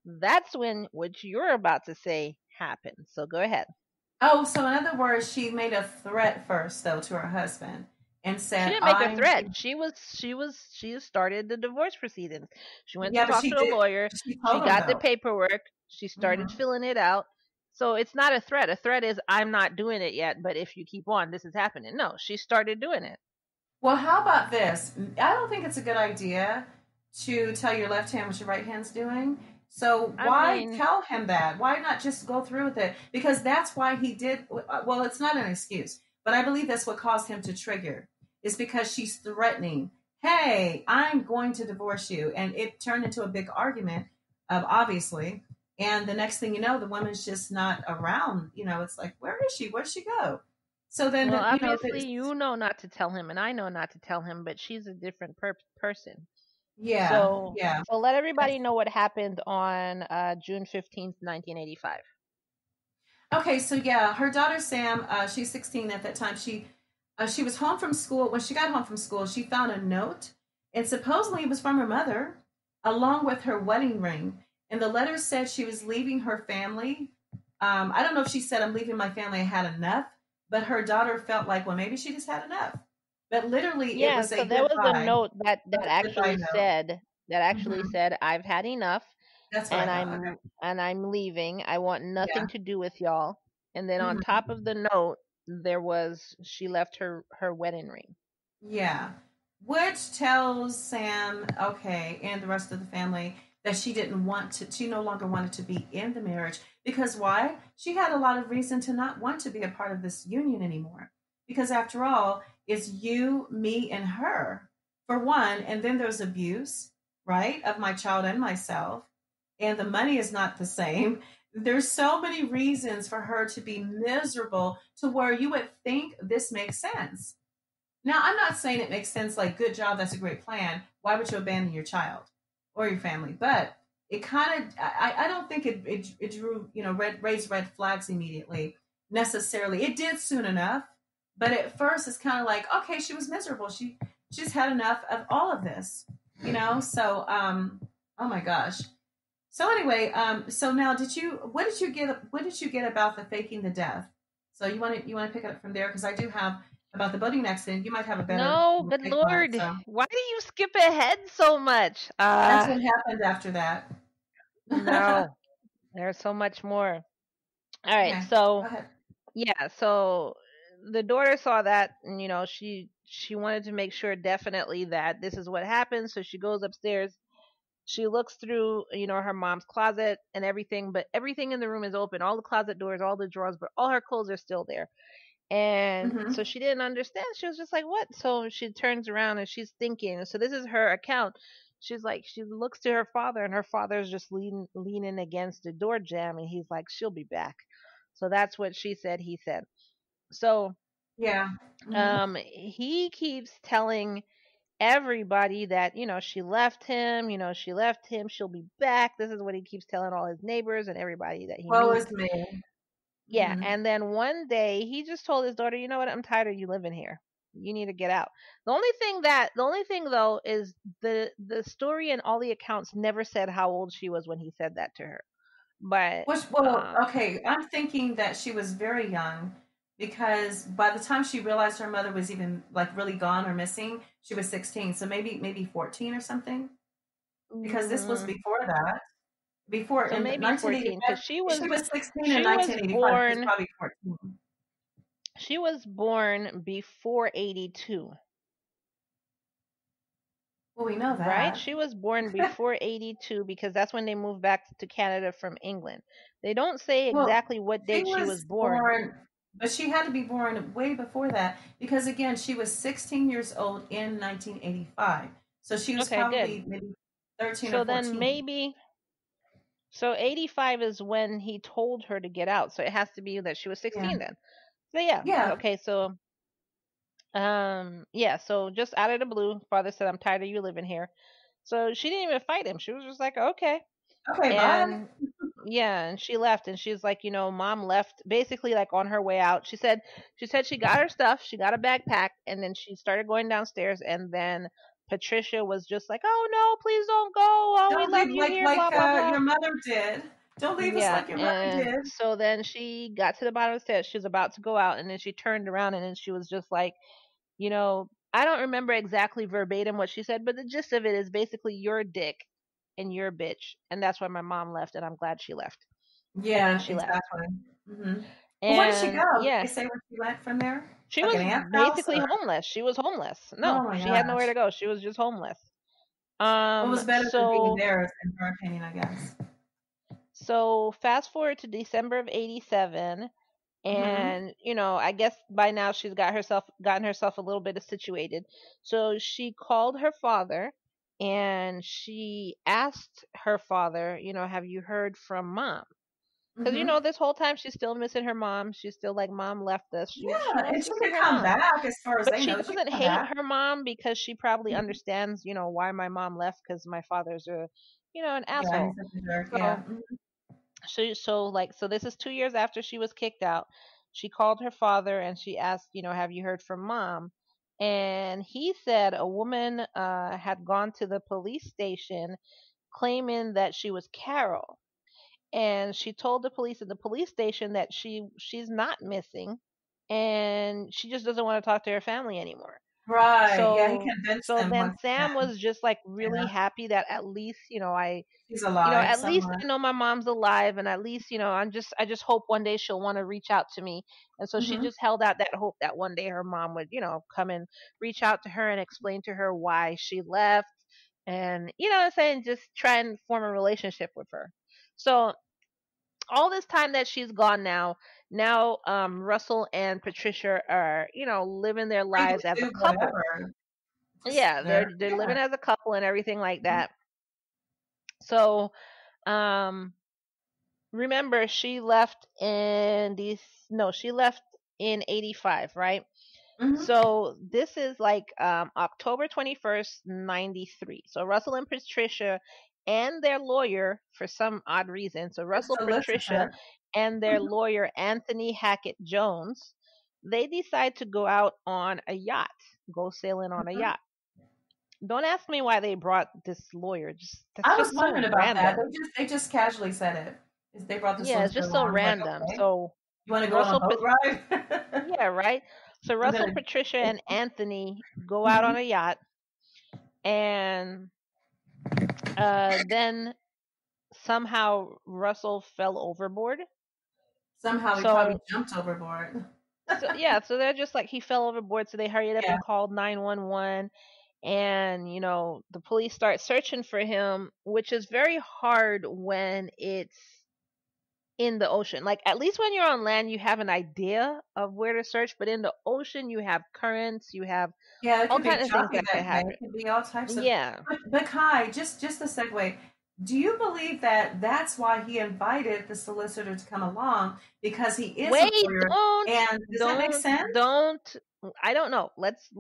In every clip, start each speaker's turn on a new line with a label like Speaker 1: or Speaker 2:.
Speaker 1: That's when what you're about to say happened. So go ahead.
Speaker 2: Oh, so in other words, she made a threat first, though, to her husband and
Speaker 1: She
Speaker 2: said,
Speaker 1: didn't make a
Speaker 2: "I'm."
Speaker 1: threat. She started the divorce proceedings. She went to
Speaker 2: Yeah, but
Speaker 1: talk
Speaker 2: she
Speaker 1: to a
Speaker 2: did.
Speaker 1: lawyer.
Speaker 2: She
Speaker 1: She
Speaker 2: told him
Speaker 1: got the
Speaker 2: though.
Speaker 1: paperwork. She started
Speaker 2: Hmm.
Speaker 1: filling it out. So it's not a threat. A threat is I'm not doing it yet, but if you keep on, this is happening. No, she started doing it.
Speaker 2: Well, how about this? I don't think it's a good idea to tell your left hand what your right hand's doing. So
Speaker 1: I
Speaker 2: why
Speaker 1: mean,
Speaker 2: tell him that? Why not just go through with it? Because that's why he did. Well, it's not an excuse, but I believe that's what caused him to trigger. Is because she's threatening. Hey, I'm going to divorce you, and it turned into a big argument, obviously. And the next thing you know, the woman's just not around. It's like, where is she? Where'd she go? So then,
Speaker 1: well,
Speaker 2: there's,
Speaker 1: obviously you know not to tell him, and I know not to tell him, but she's a different person.
Speaker 2: yeah,
Speaker 1: So,
Speaker 2: yeah.
Speaker 1: so let everybody know what happened on June 15th, 1985.
Speaker 2: Okay, so yeah, her daughter Sam, she's 16 at that time. She was home from school. When she got home from school, she found a note, and supposedly it was from her mother, along with her wedding ring. And the letter said she was leaving her family. I don't know if she said, "I'm leaving my family. I had enough," but her daughter felt like, well, maybe she just had enough. But literally, it
Speaker 1: Yeah,
Speaker 2: was
Speaker 1: so
Speaker 2: a
Speaker 1: there was a
Speaker 2: goodbye,
Speaker 1: note that
Speaker 2: a goodbye
Speaker 1: actually
Speaker 2: note.
Speaker 1: said
Speaker 2: Hmm.
Speaker 1: I've had enough
Speaker 2: That's what I
Speaker 1: and
Speaker 2: thought. Okay.
Speaker 1: I'm leaving. I want nothing
Speaker 2: Yeah.
Speaker 1: to do with y'all. And then on
Speaker 2: Hmm.
Speaker 1: top of the note there was she left her wedding ring.
Speaker 2: Yeah. Which tells Sam, okay, and the rest of the family that she no longer wanted to be in the marriage. Because why? She had a lot of reason to not want to be a part of this union anymore. Because after all, it's you, me, and her, for one. And then there's abuse, right, of my child and myself. And the money is not the same. There's so many reasons for her to be miserable to where you would think this makes sense. Now, I'm not saying it makes sense, like, good job, that's a great plan. Why would you abandon your child or your family? But it kind of, I don't think it drew, raised red flags immediately necessarily. It did soon enough. But at first, it's kind of like, okay, she was miserable. She's had enough of all of this, So, oh my gosh. So anyway, so now, what did you get about the faking the death? So you want to pick it up from there because I do have about the boating accident. You might have a better
Speaker 1: No, good
Speaker 2: take on it.
Speaker 1: lord.
Speaker 2: So
Speaker 1: Why do you skip ahead so much?
Speaker 2: that's what happened after that.
Speaker 1: No. There's so much more. All right.
Speaker 2: Okay, go
Speaker 1: So,
Speaker 2: ahead.
Speaker 1: yeah, so the daughter saw that and she wanted to make sure definitely that this is what happened, so she goes upstairs. She looks through, her mom's closet and everything, but everything in the room is open. All the closet doors, all the drawers, but all her clothes are still there. And so
Speaker 2: Hmm.
Speaker 1: she didn't understand. She was just like, "What?" So she turns around and she's thinking. So this is her account. She's like, she looks to her father, and her father's just leaning against the door jamb, and he's like, "She'll be back." So that's what she said. He said. So
Speaker 2: Yeah. Hmm.
Speaker 1: he keeps telling everybody that she left him, she'll be back. This is what he keeps telling all his neighbors and everybody that he
Speaker 2: Woe is
Speaker 1: meets.
Speaker 2: me.
Speaker 1: Yeah,
Speaker 2: Hmm.
Speaker 1: and then one day he just told his daughter, "You know what? I'm tired of you living here. You need to get out." The only thing though is the story and all the accounts never said how old she was when he said that to her. But
Speaker 2: Well, okay, I'm thinking that she was very young because by the time she realized her mother was even like really gone or missing, she was 16. So maybe 14 or something because this was
Speaker 1: mm,
Speaker 2: before that. Before
Speaker 1: so
Speaker 2: in
Speaker 1: maybe 14
Speaker 2: 1985,
Speaker 1: cuz
Speaker 2: she was 16 in
Speaker 1: she was
Speaker 2: 1985. She was
Speaker 1: born
Speaker 2: probably 14.
Speaker 1: she was born before 82.
Speaker 2: Well, we know
Speaker 1: Right?
Speaker 2: that.
Speaker 1: She was born before 82 because that's when they moved back to Canada from England. They don't say
Speaker 2: Well,
Speaker 1: exactly what
Speaker 2: she
Speaker 1: date she was
Speaker 2: was
Speaker 1: born.
Speaker 2: born, but she had to be born way before that because again, she was 16 years old in 1985. So she was
Speaker 1: Okay, good.
Speaker 2: probably maybe 13 or
Speaker 1: So then
Speaker 2: 14.
Speaker 1: maybe so 85 is when he told her to get out. So it has to be that she was
Speaker 2: Yeah.
Speaker 1: 16 then. So yeah.
Speaker 2: Yeah.
Speaker 1: Okay, so yeah, so just out of the blue, father said, "I'm tired of you living here." So she didn't even fight him. She was just like, "Okay."
Speaker 2: Okay, bye.
Speaker 1: And yeah, and she left and she's like, mom left basically like on her way out. She said she got her stuff, she got a backpack, and then she started going downstairs, and then Patricia was just like, "Oh no, please don't go. Oh, we
Speaker 2: Don't
Speaker 1: love
Speaker 2: leave
Speaker 1: you here, blah blah blah."
Speaker 2: your mother did. Don't leave us
Speaker 1: Yeah,
Speaker 2: like your mother
Speaker 1: and
Speaker 2: did.
Speaker 1: so then she got to the bottom of the stairs. She was about to go out, and then she turned around, and then she was just like, I don't remember exactly verbatim what she said, but the gist of it is basically you're a dick and you're a bitch, and that's why my mom left, and I'm glad she left. And then
Speaker 2: Yeah,
Speaker 1: she left,
Speaker 2: exactly. Hmm. Well, where did she go?
Speaker 1: and
Speaker 2: Did they
Speaker 1: yeah,
Speaker 2: say where she went from there?
Speaker 1: she
Speaker 2: Like an
Speaker 1: was
Speaker 2: aunt's house,
Speaker 1: basically
Speaker 2: or
Speaker 1: homeless. She was homeless.
Speaker 2: oh
Speaker 1: No,
Speaker 2: my
Speaker 1: she had nowhere
Speaker 2: gosh,
Speaker 1: to go. She was just homeless.
Speaker 2: what was better than being
Speaker 1: So
Speaker 2: there, in her opinion, I guess.
Speaker 1: fast forward to December of '87,
Speaker 2: Hmm.
Speaker 1: and I guess by now she's gotten herself a little bit situated. So she called her father, and she asked her father, have you heard from mom? Because
Speaker 2: Hmm.
Speaker 1: this whole time she's still missing her mom. She's still like, mom left us. She
Speaker 2: Yeah,
Speaker 1: wants
Speaker 2: and
Speaker 1: to
Speaker 2: she
Speaker 1: see
Speaker 2: could
Speaker 1: her
Speaker 2: come
Speaker 1: mom.
Speaker 2: back. As far as
Speaker 1: But
Speaker 2: they
Speaker 1: she
Speaker 2: know, she
Speaker 1: doesn't
Speaker 2: could come
Speaker 1: hate
Speaker 2: back.
Speaker 1: her mom because she probably
Speaker 2: Mhm.
Speaker 1: understands, why my mom left, because my father's an
Speaker 2: Yeah,
Speaker 1: asshole.
Speaker 2: he's such a jerk. Yeah.
Speaker 1: So so this is 2 years after she was kicked out. She called her father and she asked, have you heard from mom? And he said a woman had gone to the police station claiming that she was Carol, and she told the police at the police station that she's not missing, and she just doesn't want to talk to her family anymore.
Speaker 2: Right. Yeah, he
Speaker 1: So
Speaker 2: convinced
Speaker 1: so
Speaker 2: them
Speaker 1: then
Speaker 2: once
Speaker 1: Sam
Speaker 2: again.
Speaker 1: was just like really
Speaker 2: Yeah,
Speaker 1: happy that at least,
Speaker 2: she's alive
Speaker 1: at least
Speaker 2: somewhere.
Speaker 1: I know my mom's alive, and at least, I just hope one day she'll want to reach out to me. And so she
Speaker 2: Hmm.
Speaker 1: just held out that hope that one day her mom would, come and reach out to her and explain to her why she left, and what I'm saying, just try and form a relationship with her. So all this time that she's gone now Russell and Patricia are, living their
Speaker 2: Free to
Speaker 1: lives as a
Speaker 2: do
Speaker 1: couple.
Speaker 2: whatever. Just
Speaker 1: Yeah,
Speaker 2: there.
Speaker 1: they're
Speaker 2: Yeah.
Speaker 1: living as a couple and everything like
Speaker 2: Mhm.
Speaker 1: that. So um remember, she left in these no she left in '85, right?
Speaker 2: Mhm.
Speaker 1: So this is like October 21st, '93. So Russell and Patricia and their lawyer, for some odd reason, so
Speaker 2: It's
Speaker 1: Russell, Patricia,
Speaker 2: solicitor.
Speaker 1: and their
Speaker 2: Mhm.
Speaker 1: lawyer Anthony Hackett Jones, they decide to go out on a yacht, go sailing on a
Speaker 2: Mhm.
Speaker 1: yacht. Don't ask me why they brought this lawyer. Just that's
Speaker 2: I was
Speaker 1: just
Speaker 2: wondering
Speaker 1: so
Speaker 2: about that.
Speaker 1: random.
Speaker 2: They just casually said it. They brought the
Speaker 1: Yeah, it's
Speaker 2: solicitor
Speaker 1: just so
Speaker 2: along. I was like,
Speaker 1: random.
Speaker 2: okay,
Speaker 1: So
Speaker 2: you want to go on a
Speaker 1: Russell,
Speaker 2: boat ride?
Speaker 1: yeah, right. So
Speaker 2: I'm
Speaker 1: Russell,
Speaker 2: gonna.
Speaker 1: Patricia, and Anthony go out on
Speaker 2: Mhm.
Speaker 1: a yacht, and then somehow Russell fell overboard.
Speaker 2: Somehow he probably
Speaker 1: So,
Speaker 2: jumped overboard.
Speaker 1: so yeah, so they're just like he fell overboard. So they hurried up
Speaker 2: Yeah.
Speaker 1: and called 911, and the police start searching for him, which is very hard when it's in the ocean. Like at least when you're on land, you have an idea of where to search, but in the ocean, you have currents, you have
Speaker 2: Yeah, it
Speaker 1: all
Speaker 2: could be
Speaker 1: kinds of things
Speaker 2: choppy
Speaker 1: that could
Speaker 2: that day.
Speaker 1: happen.
Speaker 2: It could be all types of.
Speaker 1: Yeah.
Speaker 2: But Kai, just a segue. Do you believe that that's why he invited the solicitor to come along because he is a
Speaker 1: Wait,
Speaker 2: lawyer? And does that make
Speaker 1: don't,
Speaker 2: sense?
Speaker 1: don't. I don't know. Let's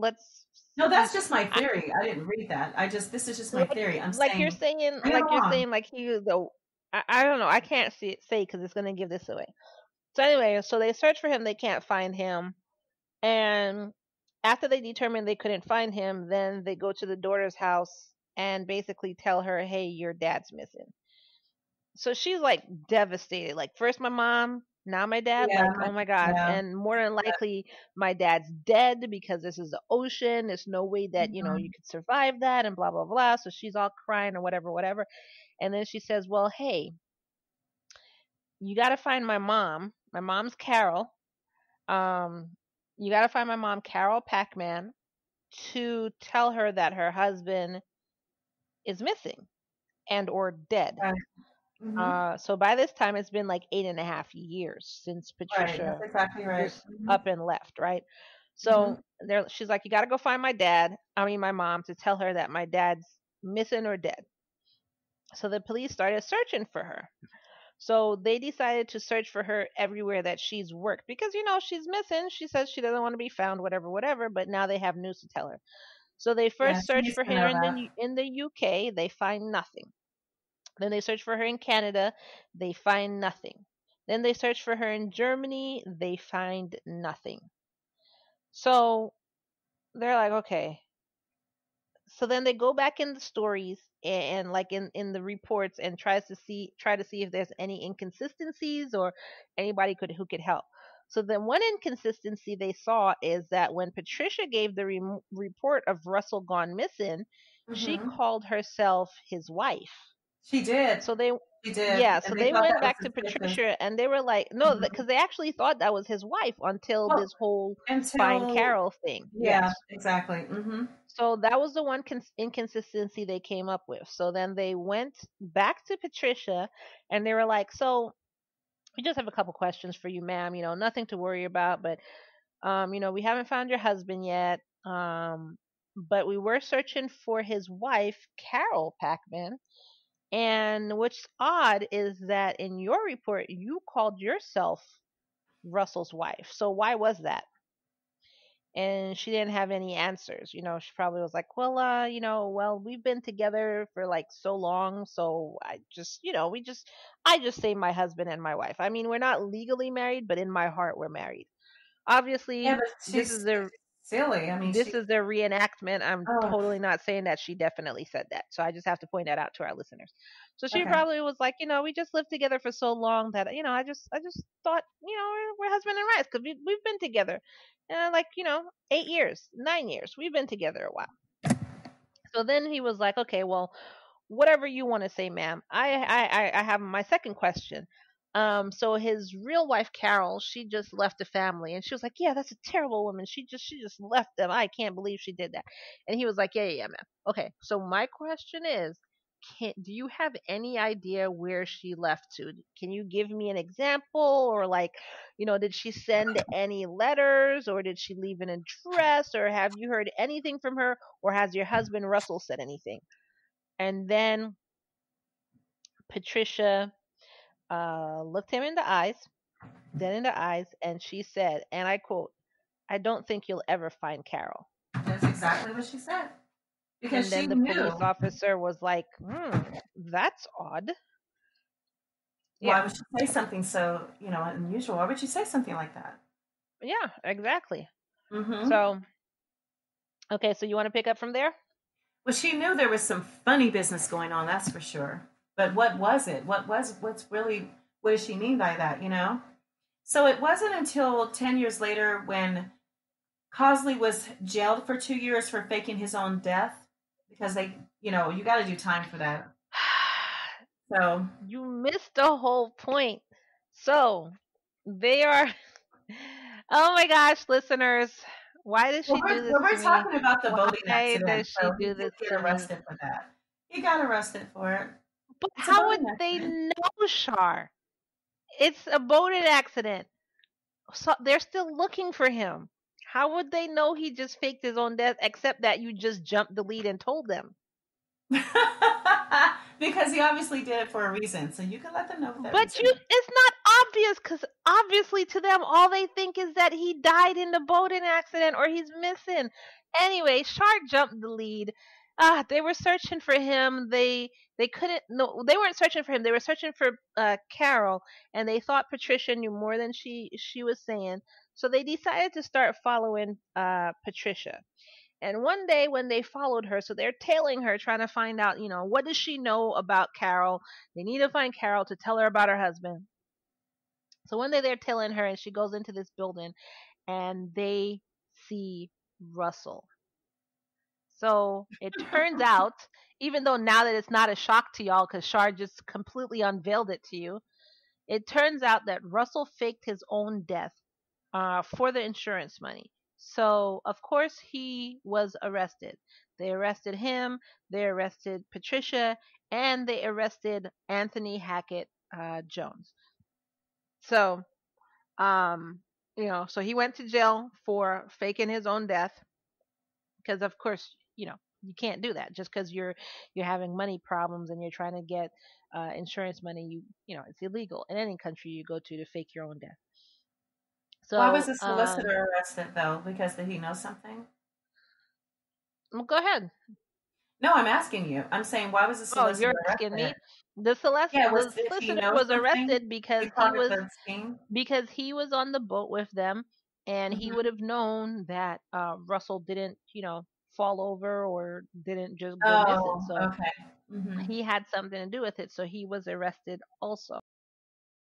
Speaker 2: No,
Speaker 1: see.
Speaker 2: that's just my
Speaker 1: I,
Speaker 2: theory. I didn't read that. This is just my
Speaker 1: like,
Speaker 2: theory. I'm
Speaker 1: like you're
Speaker 2: saying,
Speaker 1: saying,
Speaker 2: bring it along.
Speaker 1: like he was the. I don't know. I can't say because it's gonna give this away. So anyway, so they search for him. They can't find him, and after they determine they couldn't find him, then they go to the daughter's house and basically tell her, "Hey, your dad's missing." So she's like devastated. Like first my mom, now my dad.
Speaker 2: Yeah,
Speaker 1: Like oh my gosh,
Speaker 2: yeah.
Speaker 1: and more than likely my dad's dead because this is the ocean. There's no way that you
Speaker 2: Mhm.
Speaker 1: could survive that, and blah blah blah. So she's all crying or whatever, whatever. And then she says, "Well, hey, you got to find my mom. My mom's Carol. Um, you got to find my mom, Carol Pac-Man, to tell her that her husband is missing and or dead."
Speaker 2: Right. Hmm.
Speaker 1: So by this time, it's been like 8.5 years since
Speaker 2: Right. That's
Speaker 1: Patricia
Speaker 2: exactly right.
Speaker 1: just
Speaker 2: Hmm.
Speaker 1: up and left, right?
Speaker 2: Hmm.
Speaker 1: So she's like, you got to go find my mom, to tell her that my dad's missing or dead. So the police started searching for her. So they decided to search for her everywhere that she's worked because, she's missing. She says she doesn't want to be found, whatever, whatever. But now they have news to tell her. So they
Speaker 2: Yeah,
Speaker 1: first
Speaker 2: she
Speaker 1: searched
Speaker 2: needs
Speaker 1: for
Speaker 2: to
Speaker 1: her
Speaker 2: know
Speaker 1: in
Speaker 2: that.
Speaker 1: the UK. They find nothing. Then they search for her in Canada. They find nothing. Then they search for her in Germany. They find nothing. So they're like, okay, So then they go back in the stories and like in the reports and try to see if there's any inconsistencies or anybody could who could help. So then one inconsistency they saw is that when Patricia gave the report of Russell gone missing, she
Speaker 2: Mm-hmm.
Speaker 1: called herself his wife.
Speaker 2: She did.
Speaker 1: So they,
Speaker 2: She did,
Speaker 1: yeah,
Speaker 2: and
Speaker 1: so
Speaker 2: they
Speaker 1: they
Speaker 2: thought
Speaker 1: went
Speaker 2: that was
Speaker 1: back to
Speaker 2: suspicious.
Speaker 1: Patricia and they were like, no,
Speaker 2: Hmm.
Speaker 1: because they actually thought that was his wife until
Speaker 2: Well,
Speaker 1: this whole find
Speaker 2: until
Speaker 1: Carol thing.
Speaker 2: yeah,
Speaker 1: Yes.
Speaker 2: exactly. Hmm.
Speaker 1: So that was the one inconsistency they came up with. So then they went back to Patricia and they were like, so we just have a couple questions for you, ma'am. Nothing to worry about, but we haven't found your husband yet. But we were searching for his wife, Carol Packman. And what's odd is that in your report, you called yourself Russell's wife. So why was that? And she didn't have any answers. She probably was like, well, well, we've been together for like so long, so I just, I just say my husband and my wife. I mean, we're not legally married, but in my heart, we're married.
Speaker 2: Yeah,
Speaker 1: Obviously,
Speaker 2: but
Speaker 1: this is the
Speaker 2: she's silly. I mean,
Speaker 1: this is the reenactment. I'm
Speaker 2: oh,
Speaker 1: totally not saying that she definitely said that. So I just have to point that out to our listeners. So she
Speaker 2: okay.
Speaker 1: probably was like, we just lived together for so long that, I just thought, we're husband and wife because we've been together. And like, 8 years, 9 years, we've been together a while. So then he was like, okay, well, whatever you want to say, ma'am. I have my second question. So his real wife Carol, she just left the family, and she was like, yeah, that's a terrible woman. She just left them. I can't believe she did that. And he was like, yeah, yeah, yeah, ma'am. Okay, so my question is, do you have any idea where she left to? Can you give me an example, or like, did she send any letters, or did she leave an address, or have you heard anything from her, or has your husband Russell said anything? And then Patricia looked him in the eyes, dead in the eyes, and she said, and I quote, I don't think you'll ever find Carol.
Speaker 2: That's exactly what she said because
Speaker 1: And
Speaker 2: she
Speaker 1: then the
Speaker 2: knew.
Speaker 1: police officer was like, that's odd.
Speaker 2: Why
Speaker 1: Yeah,
Speaker 2: would she say something so unusual? Why would she say something like that?
Speaker 1: yeah, exactly.
Speaker 2: Mm-hmm.
Speaker 1: So, okay, so you want to pick up from there?
Speaker 2: Well, she knew there was some funny business going on, that's for sure. But what was it? What's really, what does she mean by that, you know? So it wasn't until 10 years later when Causley was jailed for 2 years for faking his own death because you got to do time for that. So,
Speaker 1: You missed the whole point. So, they are. Oh my gosh, listeners. Why does
Speaker 2: well,
Speaker 1: she do this
Speaker 2: we're
Speaker 1: to me?
Speaker 2: talking about the voting
Speaker 1: Why
Speaker 2: accident.
Speaker 1: does she
Speaker 2: So he
Speaker 1: do
Speaker 2: did
Speaker 1: this
Speaker 2: get
Speaker 1: to me?
Speaker 2: arrested for that. He got arrested for it.
Speaker 1: But
Speaker 2: It's a
Speaker 1: how
Speaker 2: voting
Speaker 1: would they
Speaker 2: accident.
Speaker 1: know, Shar? It's a boating accident. So they're still looking for him. How would they know he just faked his own death, except that you just jumped the lead and told them?
Speaker 2: Because he obviously did it for a reason. So you can let them know what that
Speaker 1: But
Speaker 2: reason is.
Speaker 1: it's not obvious because obviously to them, all they think is that he died in the boating accident or he's missing. Anyway, Shark jumped the lead. They were searching for him. They couldn't. No, they weren't searching for him. They were searching for Carol, and they thought Patricia knew more than she was saying. So they decided to start following Patricia. And one day when they followed her, so they're tailing her, trying to find out, what does she know about Carol? They need to find Carol to tell her about her husband. So one day they're tailing her, and she goes into this building, and they see Russell. So it turns out, even though now that it's not a shock to y'all, because Shar just completely unveiled it to you, it turns out that Russell faked his own death for the insurance money. So, of course, he was arrested. They arrested him, they arrested Patricia, and they arrested Anthony Hackett Jones. So, um, so he went to jail for faking his own death because, of course, you can't do that just because you're having money problems and you're trying to get insurance money. It's illegal in any country you go to fake your own death.
Speaker 2: Why was
Speaker 1: So,
Speaker 2: the solicitor arrested though? Because did he know something?
Speaker 1: well, go ahead.
Speaker 2: No, I'm asking you. I'm saying why was the
Speaker 1: Oh,
Speaker 2: solicitor
Speaker 1: you're asking
Speaker 2: arrested?
Speaker 1: me. The
Speaker 2: Yeah,
Speaker 1: the
Speaker 2: did he
Speaker 1: solicitor
Speaker 2: know
Speaker 1: was
Speaker 2: something?
Speaker 1: arrested
Speaker 2: He part of the scheme.
Speaker 1: because he was on the boat with them, and he would
Speaker 2: Hmm.
Speaker 1: have known that Russell didn't, fall over or didn't just go missing.
Speaker 2: Oh,
Speaker 1: So
Speaker 2: okay. Hmm.
Speaker 1: he had something to do with it. So he was arrested also.